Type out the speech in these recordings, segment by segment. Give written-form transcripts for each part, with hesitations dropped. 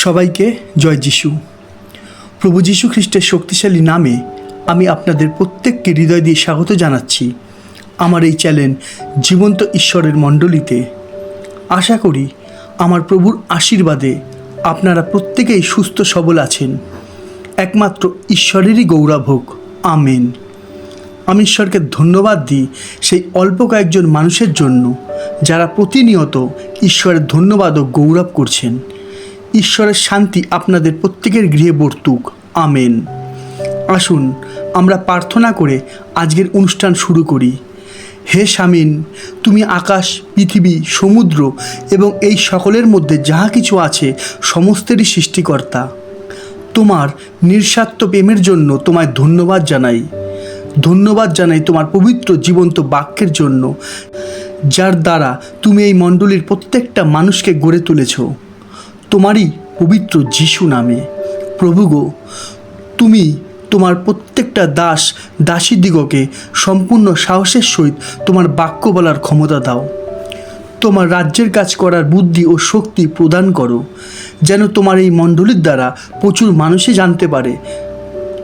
সবাইকে জয় যিশু। প্রভু যীশু খ্রিস্টের শক্তিশালী নামে আমি আপনাদের প্রত্যেককে হৃদয় দিয়ে স্বাগত জানাচ্ছি আমার এই চ্যানেল জীবন্ত ঈশ্বরের মণ্ডলীতে। আশা করি আমার প্রভুর আশীর্বাদে আপনারা প্রত্যেকেই সুস্থ সবল আছেন। একমাত্র ঈশ্বরেরই গৌরব হোক, আমেন। আমি ঈশ্বরকে ধন্যবাদ দিই সেই অল্প কয়েকজন মানুষের জন্য যারা প্রতিনিয়ত ঈশ্বরের ধন্যবাদ ও গৌরব করছেন। ঈশ্বরের শান্তি আপনাদের প্রত্যেকের গৃহে বর্তুক, আমেন। আসুন আমরা প্রার্থনা করে আজকের অনুষ্ঠান শুরু করি। হে স্বামীন, তুমি আকাশ, পৃথিবী, সমুদ্র এবং এই সকলের মধ্যে যাহা কিছু আছে সমস্তেরই সৃষ্টিকর্তা। তোমার নিঃস্বার্থ প্রেমের জন্য তোমায় ধন্যবাদ জানাই। ধন্যবাদ জানাই তোমার পবিত্র জীবন্ত বাক্যের জন্য, যার দ্বারা তুমি এই মণ্ডলীর প্রত্যেকটা মানুষকে গড়ে তুলেছ তোমারই পবিত্র যিশু নামে। প্রভু গো, তুমি তোমার প্রত্যেকটা দাসীদিগকে সম্পূর্ণ সাহসের সহিত তোমার বাক্য বলার ক্ষমতা দাও। তোমার রাজ্যের কাজ করার বুদ্ধি ও শক্তি প্রদান করো, যেন তোমার এই মণ্ডলীর দ্বারা প্রচুর মানুষই জানতে পারে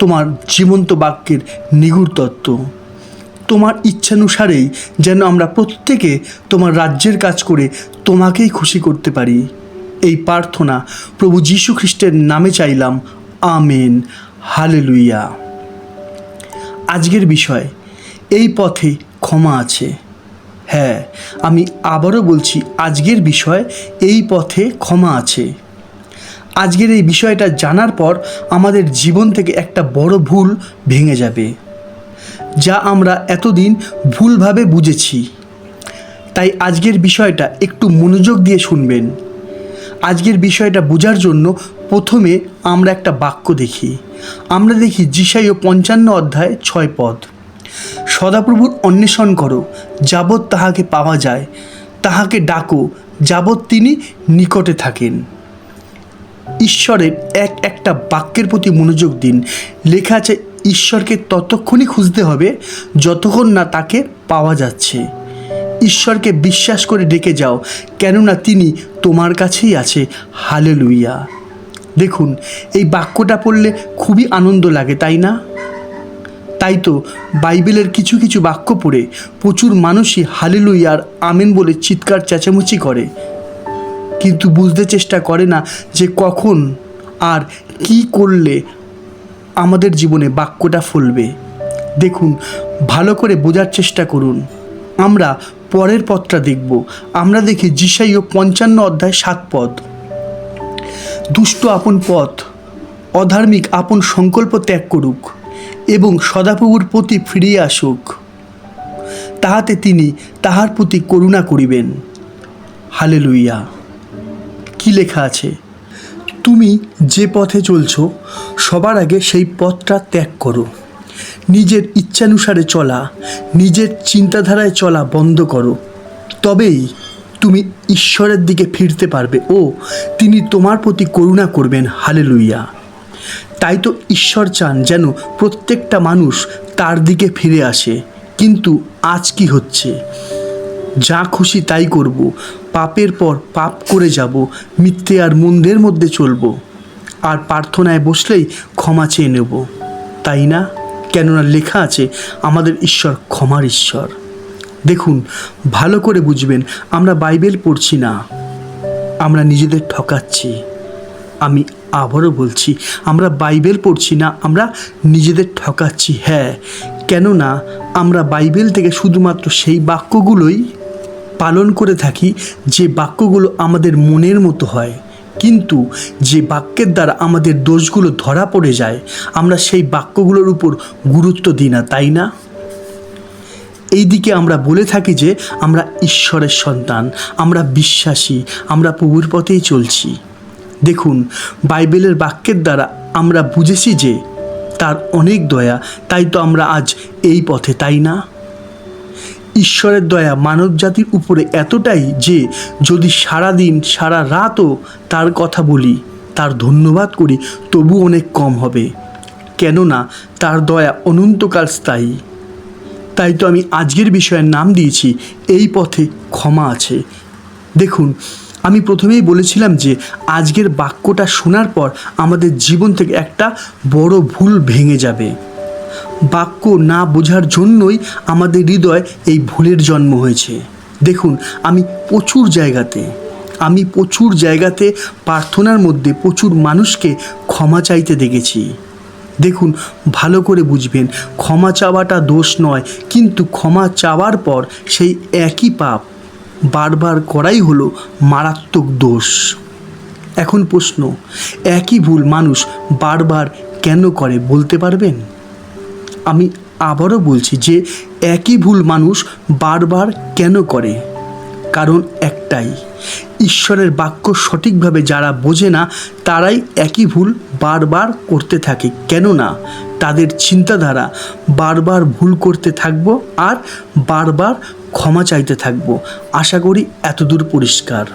তোমার জীবন্ত বাক্যের নিগুড় তত্ত্ব। তোমার ইচ্ছানুসারেই যেন আমরা প্রত্যেকে তোমার রাজ্যের কাজ করে তোমাকেই খুশি করতে পারি। এই প্রার্থনা প্রভু যীশু খ্রিস্টের নামে চাইলাম, আমেন। হালেলুয়া। আজকের বিষয়, এই পথে ক্ষমা আছে। হ্যাঁ, আমি আবারও বলছি, আজকের বিষয় এই পথে ক্ষমা আছে। আজকের এই বিষয়টা জানার পর আমাদের জীবন থেকে একটা বড় ভুল ভেঙে যাবে, যা আমরা এতদিন ভুলভাবে বুঝেছি। তাই আজকের বিষয়টা একটু মনোযোগ দিয়ে শুনবেন। আজকের বিষয়টা বোঝার জন্য প্রথমে আমরা একটা বাক্য দেখি। আমরা দেখি যিশাইয়া 55 অধ্যায় 6 পদ। সদাপ্রভুর অন্বেষণ করো যাবৎ তাহাকে পাওয়া যায়, তাহাকে ডাকো যাবৎ তিনি নিকটে থাকেন। ঈশ্বরের একটা বাক্যের প্রতি মনোযোগ দিন। লেখা আছে, ঈশ্বরকে ততক্ষণই খুঁজতে হবে যতক্ষণ না তাকে পাওয়া যাচ্ছে। ঈশ্বরকে বিশ্বাস করে ডেকে যাও, কেননা তিনি তোমার কাছেই আছে। হালেলুয়া। দেখুন, এই বাক্যটা পড়লে খুবই আনন্দ লাগে, তাই না? তাই তো বাইবেলের কিছু কিছু বাক্য পড়ে প্রচুর মানুষই হালেলুয়া আর আমেন বলে চিৎকার চেঁচামেচি করে, কিন্তু বুঝতে চেষ্টা করে না যে কখন আর কি করলে আমাদের জীবনে বাক্যটা ফলবে। দেখুন, ভালো করে বোঝার চেষ্টা করুন। আমরা পরের পদটা দেখব। আমরা দেখি যিশাইয়া 55 অধ্যায় 7 পদ। দুষ্ট আপন পথ, অধার্মিক আপন সংকল্প ত্যাগ করুক এবং সদাপ্রভুর প্রতি ফিরিয়ে আসুক, তাহাতে তিনি তাহার প্রতি করুণা করিবেন। হালেলুয়া। কি লেখা আছে? তুমি যে পথে চলছো সবার আগে সেই পথটা ত্যাগ করো। নিজের ইচ্ছানুসারে চলা, নিজের চিন্তাধারায় চলা বন্ধ করো। তবেই তুমি ঈশ্বরের দিকে ফিরতে পারবে ও তিনি তোমার প্রতি করুণা করবেন। হালেলুয়া। তাই তো ঈশ্বর চান যেন প্রত্যেকটা মানুষ তার দিকে ফিরে আসে। কিন্তু আজ কি হচ্ছে? যা খুশি তাই করব, পাপের পর পাপ করে যাব, মিথ্যে আর মন্দের মধ্যে চলব, আর প্রার্থনায় বসলেই ক্ষমা চেয়ে নেব, তাই না? কেননা লেখা আছে আমাদের ঈশ্বর ক্ষমার ঈশ্বর। দেখুন, ভালো করে বুঝবেন, আমরা বাইবেল পড়ছি না, আমরা নিজেদের ঠকাচ্ছি। আমি আবারও বলছি, আমরা বাইবেল পড়ছি না, আমরা নিজেদের ঠকাচ্ছি। হ্যাঁ, কেননা আমরা বাইবেল থেকে শুধুমাত্র সেই বাক্যগুলোই পালন করে থাকি যে বাক্যগুলো আমাদের মনের মতো হয়, কিন্তু যে বাক্যের দ্বারা আমাদের দোষগুলো ধরা পড়ে যায় আমরা সেই বাক্যগুলোর উপর গুরুত্ব দিই না, তাই না? এই দিকে আমরা বলে থাকি যে আমরা ঈশ্বরের সন্তান, আমরা বিশ্বাসী, আমরা প্রভুর পথেই চলছি। দেখুন, বাইবেলের বাক্যের দ্বারা আমরা বুঝেছি যে তার অনেক দয়া, তাই তো আমরা আজ এই পথে, তাই না? ঈশ্বরের দয়া মানব জাতির উপরে এতটাই যে যদি সারা দিন সারা রাতও তার কথা বলি, তার ধন্যবাদ করি, তবু অনেক কম হবে, কেননা তার দয়া অনন্তকাল স্থায়ী। তাই তো আমি আজকের বিষয়ের নাম দিয়েছি, এই পথে ক্ষমা আছে। দেখুন, আমি প্রথমেই বলেছিলাম যে আজকের বাক্যটা শোনার পর আমাদের জীবন থেকে একটা বড় ভুল ভেঙে যাবে। বাক্য না বোঝার জন্যই আমাদের হৃদয় এই ভুলের জন্ম হয়েছে। দেখুন, আমি প্রচুর জায়গাতে প্রার্থনার মধ্যে প্রচুর মানুষকে ক্ষমা চাইতে দেখেছি। দেখুন, ভালো করে বুঝবেন, ক্ষমা চাওয়াটা দোষ নয়, কিন্তু ক্ষমা চাওয়ার পর সেই একই পাপ বারবার করাই হলো মারাত্মক দোষ। এখন প্রশ্ন, একই ভুল মানুষ বারবার কেন করে বলতে পারবেন? আমি আবারও বলছি যে একই ভুল মানুষ বারবার কেন করে? কারণ একটাই, ঈশ্বরের বাক্য সঠিকভাবে যারা বোঝে না তারাই একই ভুল বারবার করতে থাকে। কেননা তাদের চিন্তাধারা বারবার ভুল করতে থাকবো আর বারবার ক্ষমা চাইতে থাকবো। আশা করি এতদূর পরিষ্কার।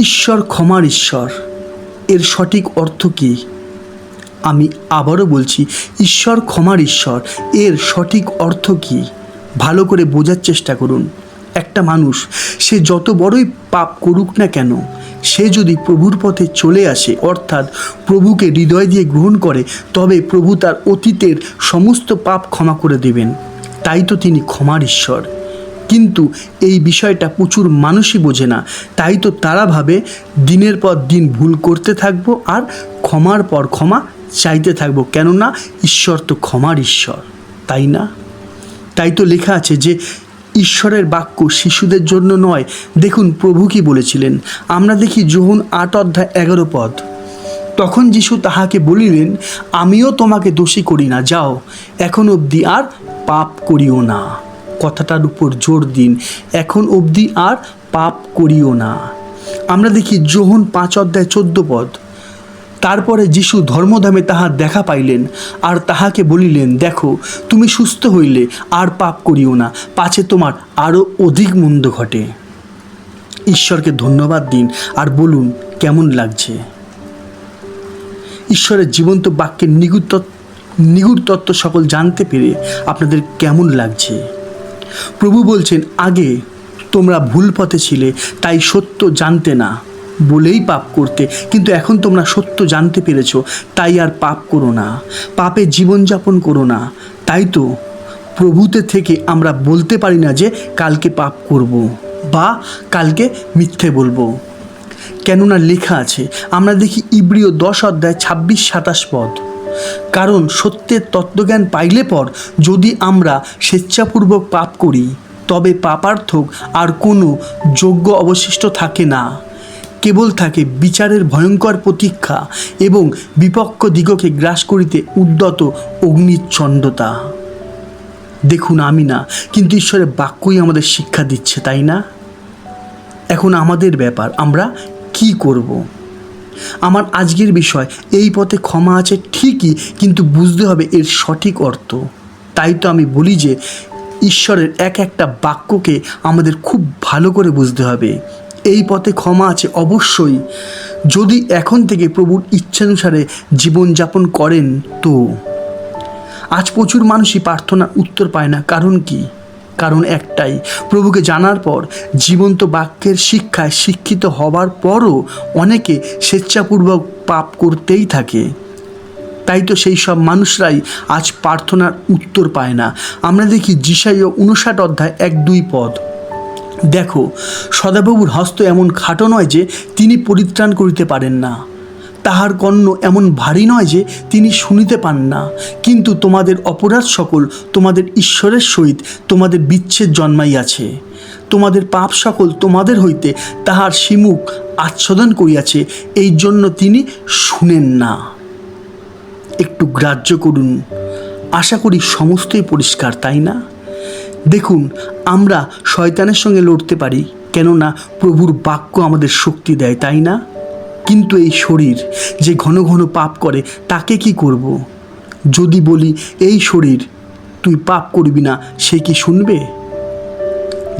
ঈশ্বর ক্ষমার ঈশ্বর, এর সঠিক অর্থ কী? আমি আবারও বলছি, ঈশ্বর ক্ষমার ঈশ্বর, এর সঠিক অর্থ কী? ভালো করে বোঝার চেষ্টা করুন। একটা মানুষ সে যত বড়ই পাপ করুক না কেন, সে যদি প্রভুর পথে চলে আসে, অর্থাৎ প্রভুকে হৃদয় দিয়ে গ্রহণ করে, তবে প্রভু তার অতীতের সমস্ত পাপ ক্ষমা করে দেবেন। তাই তো তিনি ক্ষমার ঈশ্বর। কিন্তু এই বিষয়টা প্রচুর মানুষই বোঝে না। তাই তো তারা ভাবে দিনের পর দিন ভুল করতে থাকবো আর ক্ষমার পর ক্ষমা চাইতে থাকবো, কেননা ঈশ্বর তো ক্ষমার ঈশ্বর, তাই না? তাই তো লেখা আছে যে ঈশ্বরের বাক্য শিশুদের জন্য নয়। দেখুন প্রভু কি বলেছিলেন, আমরা দেখি যোহন 8:11। তখন যিশু তাহাকে বলিলেন, আমিও তোমাকে দোষী করি না, যাও, এখন অবধি আর পাপ করিও না। কথাটার উপর জোর দিন, এখন অবধি আর পাপ করিও না। আমরা দেখি যোহন 5:14। তারপরে যিশু ধর্মধামে তাহার দেখা পাইলেন আর তাহাকে বলিলেন, দেখো, তুমি সুস্থ হইলে আর পাপ করিও না, পাছে তোমার আরও অধিক মন্দ ঘটে। ঈশ্বরকে ধন্যবাদ দিন আর বলুন কেমন লাগছে। ঈশ্বরের জীবন্ত বাক্যের নিগুড় তত্ত্ব সকল জানতে পেরে আপনাদের কেমন লাগছে? প্রভু বলছেন, আগে তোমরা ভুল পথে ছিলে, তাই সত্য জানতে না বলেই পাপ করতে, কিন্তু এখন তোমরা সত্য জানতে পেরেছো, তাই আর পাপ করো না, পাপে জীবনযাপন করো না। তাই তো প্রভুতে থেকে আমরা বলতে পারি না যে কালকে পাপ করব বা কালকে মিথ্যে বলবো। কেননা লেখা আছে, আমরা দেখি ইব্রিয় 10:26-27। কারণ সত্যের তত্ত্বজ্ঞান পাইলে পর যদি আমরা স্বেচ্ছাপূর্বক পাপ করি, তবে পাপার্থক আর কোনো যোগ্য অবশিষ্ট থাকে না, কেবল থাকে বিচারের ভয়ঙ্কর প্রতীক্ষা এবং বিপক্ষ দিগকে গ্রাস করিতে উদ্যত অগ্নিচণ্ডতা। দেখুন, আমি না, কিন্তু ঈশ্বরের বাক্যই আমাদের শিক্ষা দিচ্ছে, তাই না? এখন আমাদের ব্যাপার, আমরা কি করব? আমার আজকের বিষয়, এই পথে ক্ষমা আছে ঠিকই, কিন্তু বুঝতে হবে এর সঠিক অর্থ। তাই তো আমি বলি যে ঈশ্বরের এক একটা বাক্যকে আমাদের খুব ভালো করে বুঝতে হবে। এই পথে ক্ষমা আছে অবশ্যই, যদি এখন থেকে প্রভুর ইচ্ছানুসারে জীবনযাপন করেন। তো আজ প্রচুর মানুষই প্রার্থনার উত্তর পায় না। কারণ কি? কারণ একটাই, প্রভুকে জানার পর, জীবন্ত বাক্যের শিক্ষায় শিক্ষিত হবার পরও অনেকে স্বেচ্ছাপূর্বক পাপ করতেই থাকে। তাই তো সেই সব মানুষরাই আজ প্রার্থনার উত্তর পায় না। আমরা দেখি যিশাইয়া 59:1-2। দেখো, সদাপ্রভুর হস্ত এমন খাটো নয় যে তিনি পরিত্রাণ করিতে পারেন না, তাহার কর্ণ এমন ভারী নয় যে তিনি শুনিতে পান না। কিন্তু তোমাদের অপরাধ সকল তোমাদের ঈশ্বরের সহিত তোমাদের বিচ্ছেদ জন্মাইয়াছে, তোমাদের পাপ সকল তোমাদের হইতে তাহার শিমুখ আচ্ছাদন করিয়াছে, এই জন্য তিনি শুনেন না। একটু গ্রাহ্য করুন, আশা করি সমস্তই পরিষ্কার, তাই না? দেখুন, আমরা শয়তানের সঙ্গে লড়তে পারি, কেননা প্রভুর বাক্য আমাদের শক্তি দেয়, তাই না? কিন্তু এই শরীর যে ঘন ঘন পাপ করে, তাকে কি করব? যদি বলি, এই শরীর তুই পাপ করবি না, সে কি শুনবে?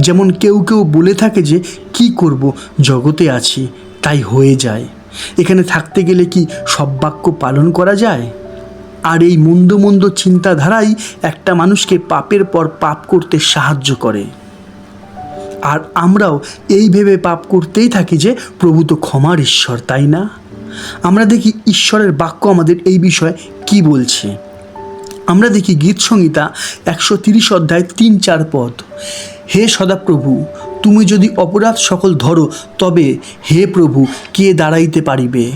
যেমন কেউ কেউ বলে থাকে যে কি করব, জগতে আছি তাই হয়ে যায়। এখানে থাকতে গেলে কি সব বাক্য পালন করা যায়? আর এই মন্দ মন্দ চিন্তাধারাই একটা মানুষকে পাপের পর পাপ করতে সাহায্য করে। আর আমরাও এই ভেবে পাপ করতেই থাকি যে প্রভু তো ক্ষমার ঈশ্বর, তাই না? আমরা দেখি ঈশ্বরের বাক্য আমাদের এই বিষয়ে কি বলছে। আমরা দেখি গীত সংহিতা 130 অধ্যায় 3-4 পদ। হে সদাপ্রভু, তুমি যদি অপরাধ সকল ধরো, তবে হে প্রভু কে দাঁড়াইতে পারিবে?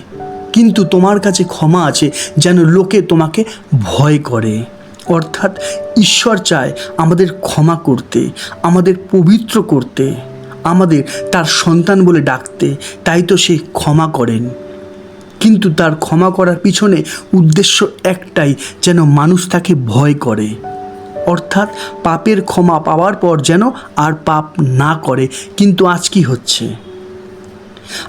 কিন্তু তোমার কাছে ক্ষমা আছে, যেন লোকে তোমাকে ভয় করে। অর্থাৎ ঈশ্বর চায় আমাদের ক্ষমা করতে, আমাদের পবিত্র করতে, আমাদের তার সন্তান বলে ডাকতে। তাই তো সে ক্ষমা করেন। কিন্তু তার ক্ষমা করার পিছনে উদ্দেশ্য একটাই, যেন মানুষ তাকে ভয় করে। অর্থাৎ পাপের ক্ষমা পাওয়ার পর যেন আর পাপ না করে। কিন্তু আজ কি হচ্ছে?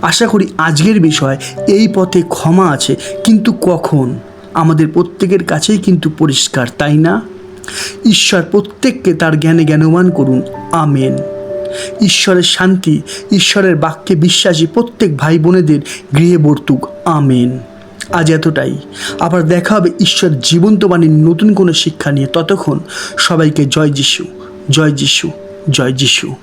আশা করি আজকের বিষয় এই পথে ক্ষমা আছে, কিন্তু কখন? আমাদের প্রত্যেকের কাছেই কিন্তু পরিষ্কার, তাই না? ঈশ্বর প্রত্যেককে তার জ্ঞানে জ্ঞানবান করুন। আমেন। ঈশ্বরের শান্তি, ঈশ্বরের বাক্যে বিশ্বাসী প্রত্যেক ভাই বোনেদের গৃহে বর্তুক। আমেন। আজ এতটাই। আবার দেখা হবে ঈশ্বর জীবন্ত বাণীর নতুন কোনো শিক্ষা নিয়ে। ততক্ষণ সবাইকে জয় যিশু, জয় যিশু, জয় যিশু।